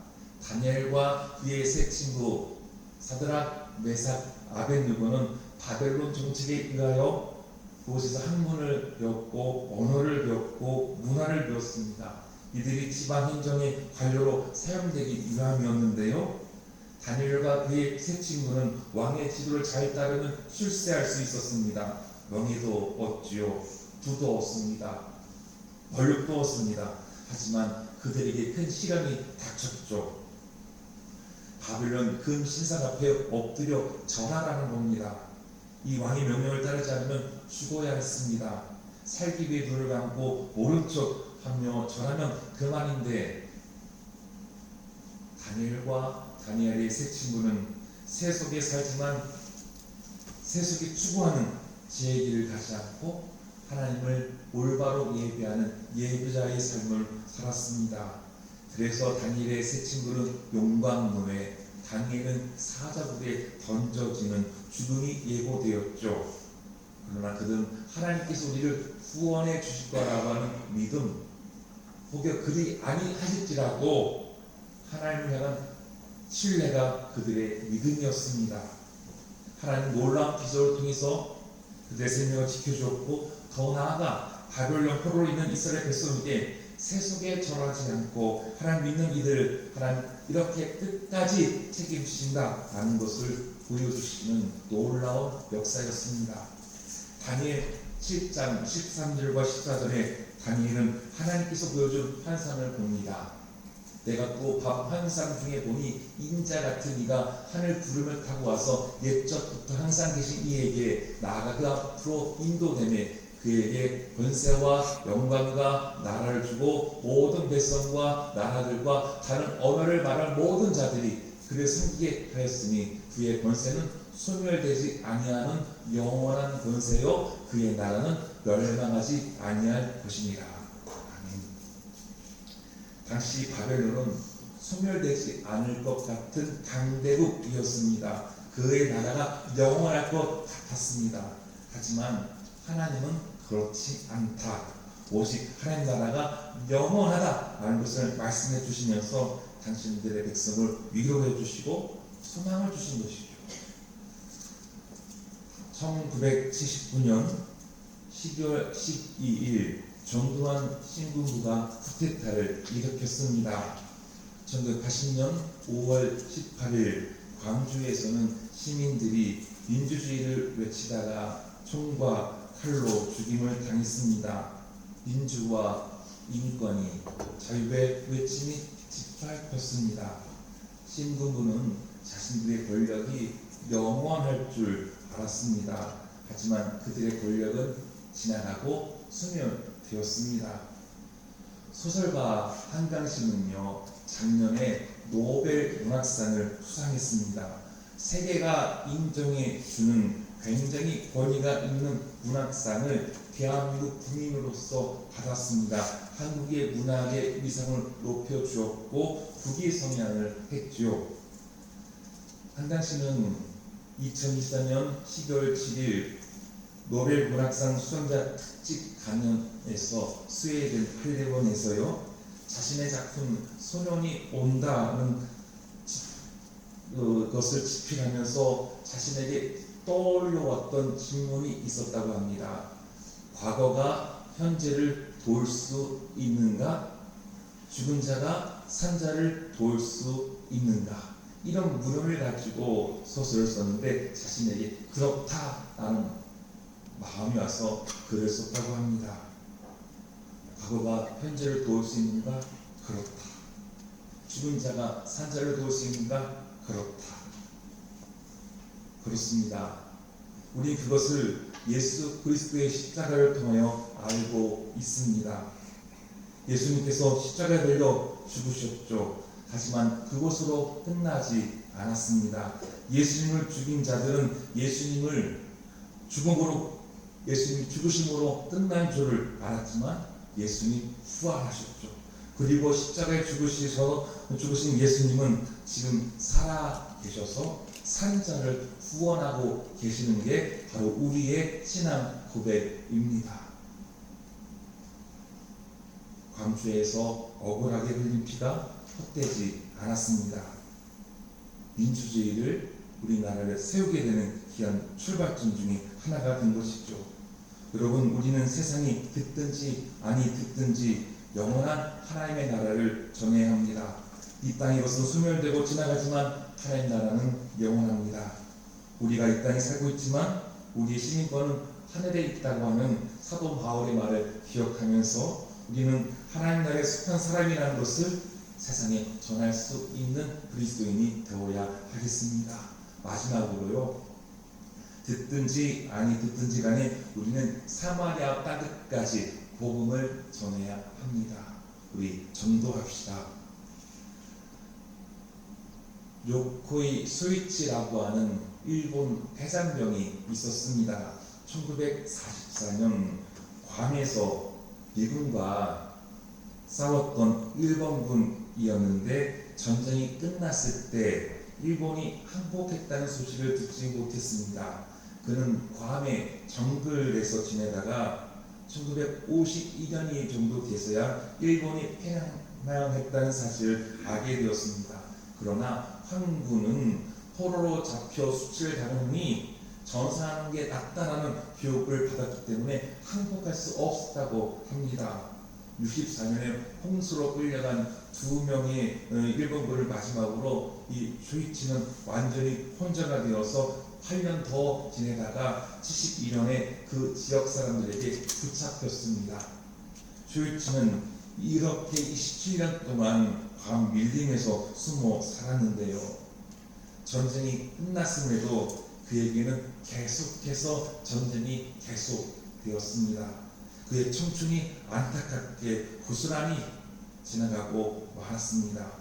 Speaker 1: 다니엘과 그의 세 친구 사드락, 메삭, 아벳느고는 바벨론 정책에 의하여 그곳에서 학문을 배웠고 언어를 배웠고 문화를 배웠습니다. 이들이 지방 행정의 관료로 사용되기 위함이었는데요. 다니엘과 그의 세 친구는 왕의 지도를 잘 따르면 출세할 수 있었습니다. 명예도 얻지요. 부도 얻습니다. 권력도 얻습니다. 하지만 그들에게 큰 시련이 닥쳤죠. 바벨론 금 신상 앞에 엎드려 절하라는 겁니다. 이 왕의 명령을 따르지 않으면 죽어야 했습니다. 살기 위해 눈을 감고 모른 척 하며 절하면 그만인데, 다니엘의 세 친구는 세속에 살지만 세속에 추구하는 지혜의 길을 가지 않고 하나님을 올바로 예배하는 예배자의 삶을 살았습니다. 그래서 다니엘의 세 친구는 용광로에, 다니엘은 사자굴에 던져지는 죽음이 예고되었죠. 그러나 그들은 하나님께서 우리를 구원해 주실 거라고 하는 믿음, 혹여 그리 아니하실지라도 하나님을 향한 신뢰가 그들의 믿음이었습니다. 하나님 놀라운 기적을 통해서 그들의 생명을 지켜주었고, 더 나아가 바벨론 포로로 있는 이스라엘 백성에게 세속에 절하지 않고 하나님 믿는 이들, 하나님 이렇게 끝까지 책임지신다라는 것을 보여주시는 놀라운 역사였습니다. 다니엘 7장 13절과 14절에 다니엘은 하나님께서 보여준 환상을 봅니다. 내가 또 밤 환상 중에 보니 인자 같은 이가 하늘 구름을 타고 와서 옛적부터 항상 계신 이에게 나아가 그 앞으로 인도되매 그에게 권세와 영광과 나라를 주고 모든 백성과 나라들과 다른 언어를 말할 모든 자들이 그를 섬기게 하였으니 그의 권세는 소멸되지 아니하는 영원한 권세요 그의 나라는 멸망하지 아니할 것입니다. 아멘. 당시 바벨론은 소멸되지 않을 것 같은 강대국이었습니다. 그의 나라가 영원할 것 같았습니다. 하지만 하나님은 그렇지 않다. 오직 하나님 나라가 영원하다라는 것을 말씀해 주시면서 당신들의 백성을 위로해 주시고 소망을 주신 것이죠. 1979년 12월 12일 전두환 신군부가 쿠데타를 일으켰습니다. 1980년 5월 18일 광주에서는 시민들이 민주주의를 외치다가 총과 칼로 죽임을 당했습니다. 민주와 인권이 자유의 외침이 짓밟혔습니다. 신군부는 자신들의 권력이 영원할 줄 알았습니다. 하지만 그들의 권력은 지나가고 소멸되었습니다. 소설가 한강신은요, 작년에 노벨 문학상을 수상했습니다. 세계가 인정해 주는 굉장히 권위가 있는 문학상을 대한민국 국민으로서 받았습니다. 한국의 문학의 위상을 높여주었고 국위 성향을 했지요. 한강신은 2024년 12월 7일 노벨 문학상 수상자 특집 강연에서 스웨덴 할레본에서요, 자신의 작품 소년이 온다는 것을 집필하면서 자신에게 떠올려왔던 질문이 있었다고 합니다. 과거가 현재를 도울 수 있는가? 죽은 자가 산 자를 도울 수 있는가? 이런 물음을 가지고 소설을 썼는데 자신에게 그렇다라는 마음이 와서 글을 썼다고 합니다. 과거가 현재를 도울 수 있는가? 그렇다. 죽은 자가 산 자를 도울 수 있는가? 그렇다. 그렇습니다. 우리 그것을 예수 그리스도의 십자가를 통하여 알고 있습니다. 예수님께서 십자가에 달려 죽으셨죠. 하지만 그것으로 끝나지 않았습니다. 예수님을 죽인 자들은 예수님을 죽음으로 예수님 죽으심으로 끝난 줄을 알았지만 예수님 부활하셨죠. 그리고 십자가에 죽으신 예수님은 지금 살아 계셔서 산자를 구원하고 계시는 게 바로 우리의 신앙 고백입니다. 광주에서 억울하게 흘린 피가 헛되지 않았습니다. 민주주의를 우리나라를 세우게 되는 귀한 출발점 중에 하나가 된 것이죠. 여러분, 우리는 세상이 듣든지 아니 듣든지 영원한 하나님의 나라를 전해야 합니다. 이 땅이 벌써 소멸되고 지나가지만 하나님 나라는 영원합니다. 우리가 이 땅에 살고 있지만 우리의 시민권은 하늘에 있다고 하는 사도 바울의 말을 기억하면서 우리는 하나님 나라에 속한 사람이라는 것을 세상에 전할 수 있는 그리스도인이 되어야 하겠습니다. 마지막으로요, 듣든지 아니 듣든지 간에 우리는 사마리아 땅끝까지 복음을 전해야 합니다. 우리 전도합시다. 요코이 소이치라고 하는 일본 해상병이 있었습니다. 1944년 괌에서 미군과 싸웠던 일본군이었는데 전쟁이 끝났을 때 일본이 항복했다는 소식을 듣지 못했습니다. 그는 괌의 정글에서 지내다가 1952년이 정도 돼서야 일본이 패망했다는 사실을 알게 되었습니다. 그러나 황군은 포로로 잡혀 수치를 당하니 전사하는 게 낫다라는 교육을 받았기 때문에 항복할 수 없었다고 합니다. 64년에 홍수로 끌려간 2명의 일본군을 마지막으로 이 쇼이치는 완전히 혼자가 되어서 8년 더 지내다가 72년에 그 지역 사람들에게 붙잡혔습니다. 쇼이치는 이렇게 27년 동안 괌 밀림에서 숨어 살았는데요. 전쟁이 끝났음에도 그에게는 계속해서 전쟁이 계속되었습니다. 그의 청춘이 안타깝게 고스란히 지나가고 말았습니다.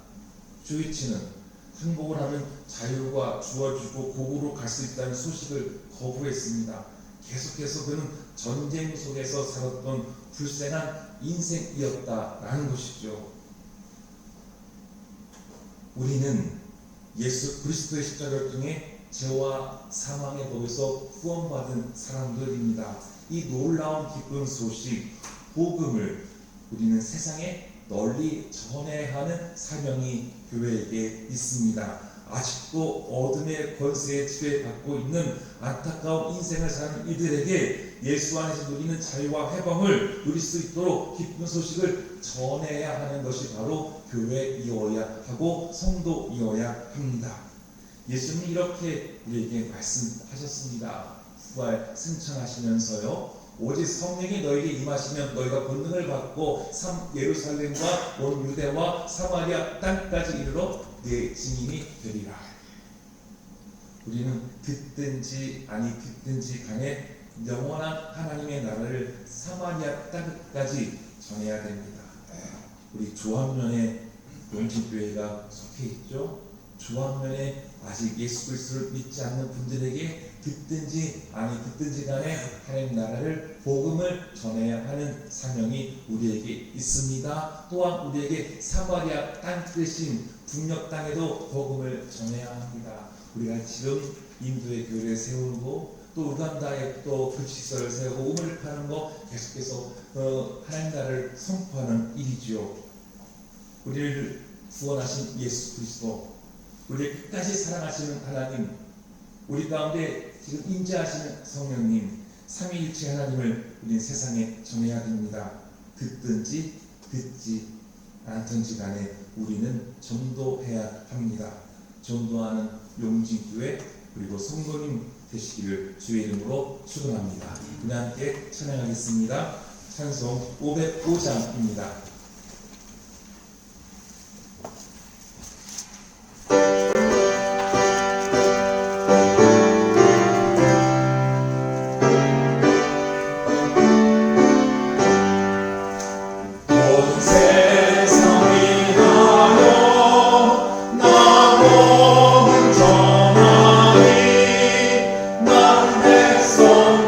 Speaker 1: 쇼이치는 항복을 하면 자유가 주어지고 고국으로 갈 수 있다는 소식을 거부했습니다. 계속해서 그는 전쟁 속에서 살았던 불쌍한 인생이었다라는 것이죠. 우리는 예수 그리스도의 십자가를 통해 죄와 사망의 법에서 구원받은 사람들입니다. 이 놀라운 기쁜 소식, 복음을 우리는 세상에 널리 전해야 하는 사명이 교회에게 있습니다. 아직도 어둠의 권세에 지배받고 있는 안타까운 인생을 사는 이들에게 예수 안에서 누리는 자유와 해방을 누릴 수 있도록 기쁜 소식을 전해야 하는 것이 바로 교회이어야 하고 성도이어야 합니다. 예수님이 이렇게 우리에게 말씀하셨습니다. 부활 승천하시면서요, 오직 성령이 너에게 임하시면 너희가 권능을 받고 예루살렘과 온 유대와 사마리아 땅까지 이르러 내 증인이 되리라. 우리는 듣든지 아니 듣든지 간에 영원한 하나님의 나라를 사마리아 땅까지 전해야 됩니다. 우리 조합면에 용진교회가 속해 있죠. 조합면에 아직 예수 그리스도를 믿지 않는 분들에게 듣든지 아니 듣든지 간에 하나님 나라를 복음을 전해야 하는 사명이 우리에게 있습니다. 또한 우리에게 사마리아 땅끝인 북녘 땅에도 복음을 전해야 합니다. 우리가 지금 인도의 교회를 세우고 또 우간다에 또 급식소를 세우고 우물을 파는 거 계속해서 하나님 나라를 선포하는 일이지요. 우리를 구원하신 예수 그리스도, 우리를 끝까지 사랑하시는 하나님, 우리 가운데 지금 임재하시는 성령님, 삼위일체 하나님을 우리는 세상에 전해야 됩니다. 듣든지 듣지 않든지 간에 우리는 전도해야 합니다. 전도하는 용진교회 그리고 성도님 되시기를 주의 이름으로 축원합니다. 우리 함께 찬양하겠습니다. 찬송 505장입니다.
Speaker 3: 난 백성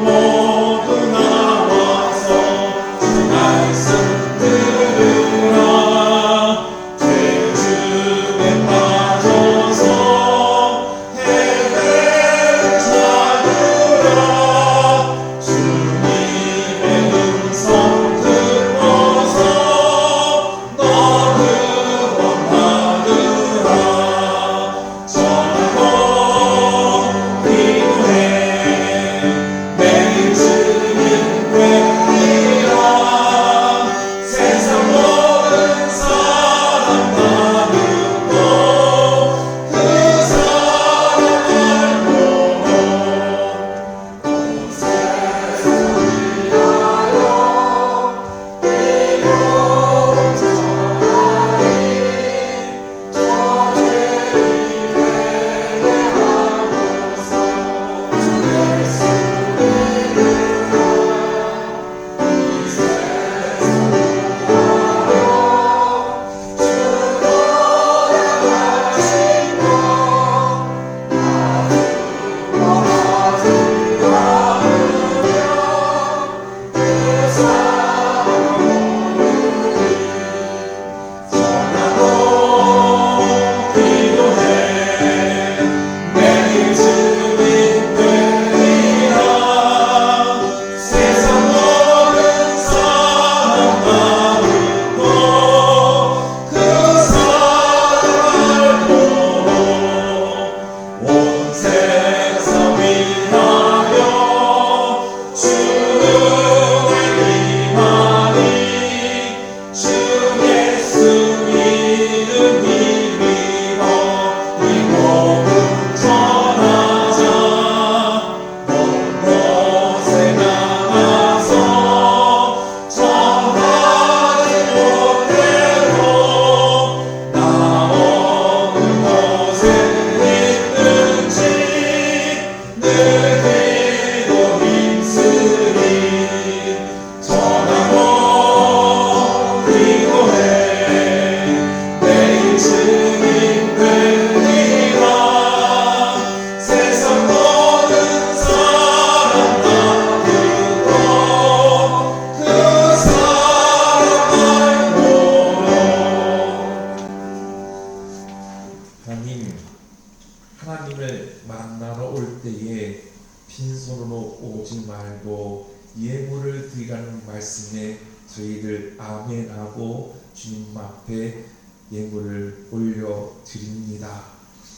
Speaker 1: 하나님을 만나러 올 때에 빈손으로 오지 말고 예물을 드리라는 말씀에 저희들 아멘하고 주님 앞에 예물을 올려드립니다.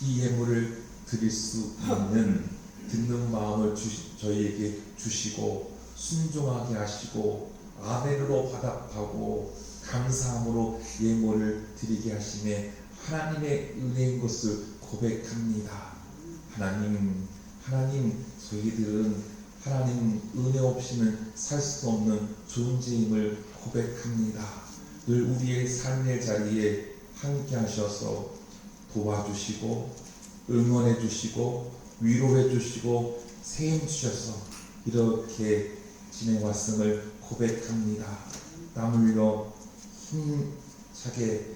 Speaker 1: 이 예물을 드릴 수 있는 듣는 마음을 저희에게 주시고 순종하게 하시고 아멘으로 화답하고 감사함으로 예물을 드리게 하심에 하나님의 은혜인 것을 고백합니다. 하나님 저희들은 하나님 은혜 없이는 살 수 없는 존재임을 고백합니다. 늘 우리의 삶의 자리에 함께 하셔서 도와주시고 응원해 주시고 위로해 주시고 세임 주셔서 이렇게 지내왔음을 고백합니다. 땀 흘려 힘차게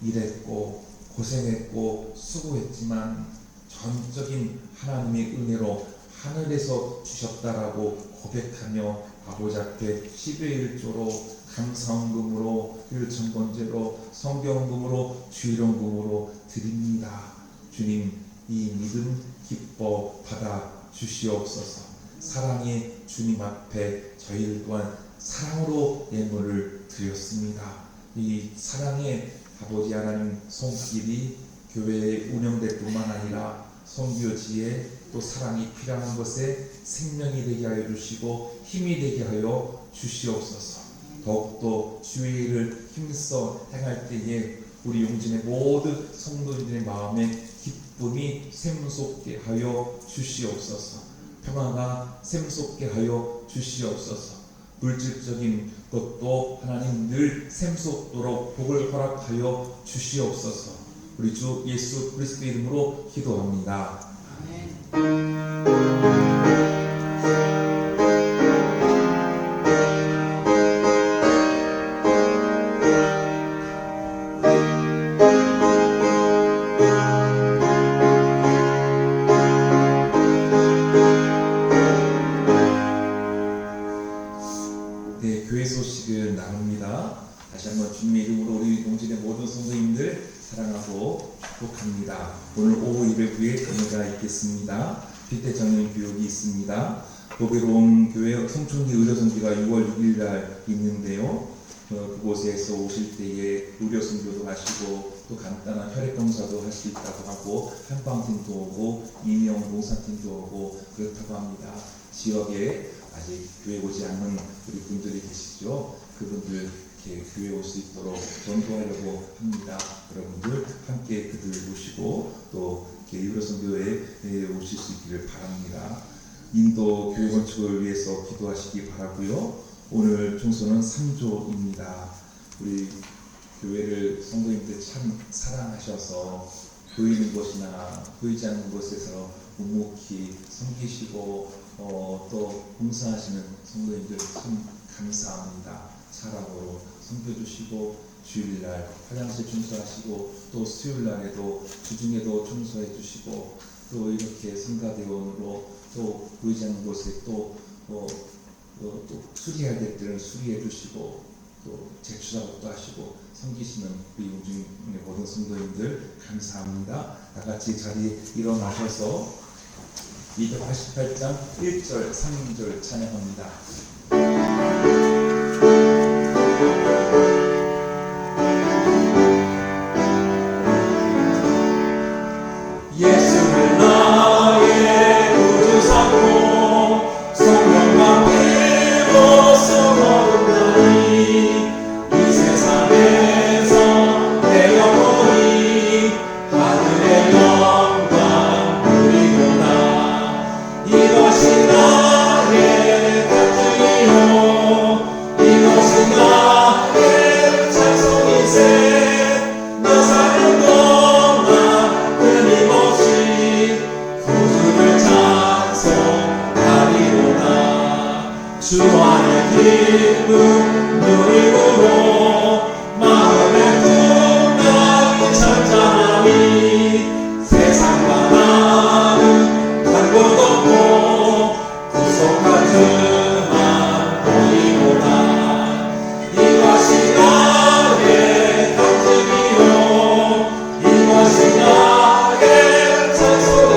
Speaker 1: 일했고 고생했고 수고했지만 전적인 하나님의 은혜로 하늘에서 주셨다라고 고백하며 아버지 앞에 10의 1조로 감사헌금으로 일천번제로 성경금으로 주일원금으로 드립니다. 주님 이 믿음 기뻐 받아 주시옵소서. 사랑의 주님 앞에 저희들 또한 사랑으로 예물을 드렸습니다. 이 사랑의 아버지 하나님 손길이 교회에 운영될 뿐만 아니라 선교지에 또 사랑이 필요한 것에 생명이 되게 하여 주시고 힘이 되게 하여 주시옵소서. 더욱더 주의 일을 힘써 행할 때에 우리 용진의 모든 성도님들의 마음에 기쁨이 샘솟게 하여 주시옵소서. 평화가 샘솟게 하여 주시옵소서. 물질적인 것도 하나님 늘 샘솟도록 복을 허락하여 주시옵소서. 우리 주 예수 그리스도 이름으로 기도합니다. 네, 교회 소식을 나눕니다. 다시 한번 주님의 이름으로 우리 동진의 모든 성도님들 사랑하고 축복합니다. 오늘 오후 예배부에 전회가 있겠습니다. 필대 정년 교육이 있습니다. 도배로운 교회 성촌리 의료선교가 6월 6일 날 있는데요. 그곳에서 오실 때에 의료선교도 하시고 또 간단한 혈액검사도 할 수 있다고 하고 한방팀도 오고 이명 봉사팀도 오고 그렇다고 합니다. 지역에 아직 교회 오지 않는 우리 분들이 계시죠. 그분들 이렇게 교회 올 수 있도록 전도하려고 합니다. 여러분들 함께 그들 모시고 또 의료선교에 오실 수 있기를 바랍니다. 인도 교회 건축을 위해서 기도하시기 바라고요. 오늘 총선은 3조입니다. 우리 교회를 성도님들 참 사랑하셔서 보이는 곳이나 보이지 않는 곳에서 묵묵히 섬기시고 또 봉사하시는 성도님들 참 감사합니다. 사랑으로 섬겨주시고 주일날 화장실 청소하시고 또 수요일날에도 주중에도 청소해 주시고 또 이렇게 성가대원으로 또 보이지 않는 곳에 또 수리해야 될 때는 수리해 주시고 또 제출작업도 하시고 섬기시는 우리 용중의 모든 성도님들 감사합니다. 다같이 자리에 일어나셔서 288장 1절 3절 찬양합니다.
Speaker 3: 예수를 나의 구주 삼고 성령과 피로 숨어든다니 이 세상에서 내 영혼이 하늘의 영광 누리도다. 이것이 나의 가뜩이요 이것이 나의 찬송이세. 너 사는 동안 끊임없이 구주를 찬송하리로다. 주 안의 기쁨 누리므로 마음의 풍랑이 찬찬하니 세상과 나는 간 곳 없고 구속한 주만 보이로다. 이것이 나의 간증이요 이것이 나의 찬송이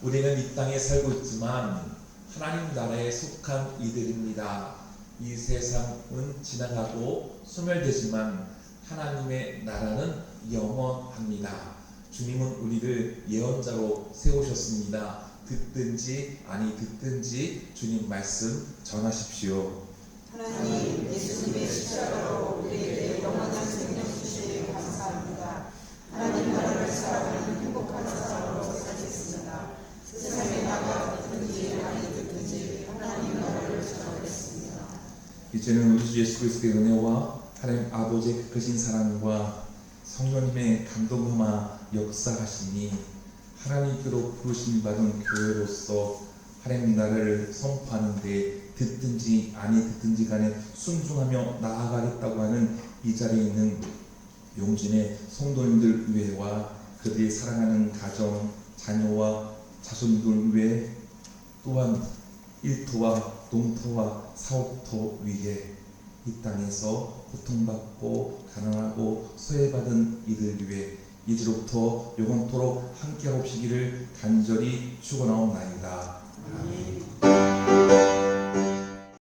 Speaker 1: 우리는 이 땅에 살고 있지만 하나님 나라에 속한 이들입니다. 이 세상은 지나가고 소멸되지만 하나님의 나라는 영원합니다. 주님은 우리를 예언자로 세우셨습니다. 듣든지 아니 듣든지 주님 말씀 전하십시오.
Speaker 2: 하나님, 예수님의 십자가로 우리에게 영원한 생명 주시에 감사합니다. 하나님 나라를 살아가는 행복한 사람으로 살겠습니다. 세상에 나가 듣든지 아니 듣든지 하나님 나라를 전하겠습니다.
Speaker 1: 이제는 우리 주 예수 그리스도의 은혜와 하나님 아버지의 크신 사랑과 성령님의 감동함아 역사하시니 하나님께로 부르심 받은 교회로서 하나님 나라를 선포하는 데 듣든지 아니 듣든지 간에 순종하며 나아가겠다고 하는 이 자리에 있는 용진의 성도님들 위에와 그들이 사랑하는 가정, 자녀와 자손들 위에 또한 일터와 농터와 사업터 위에 이 땅에서 고통받고 가난하고 소외받은 이들 위해 이제로부터 영원토록 함께하옵시기를 간절히 축원하옵나이다. 아멘.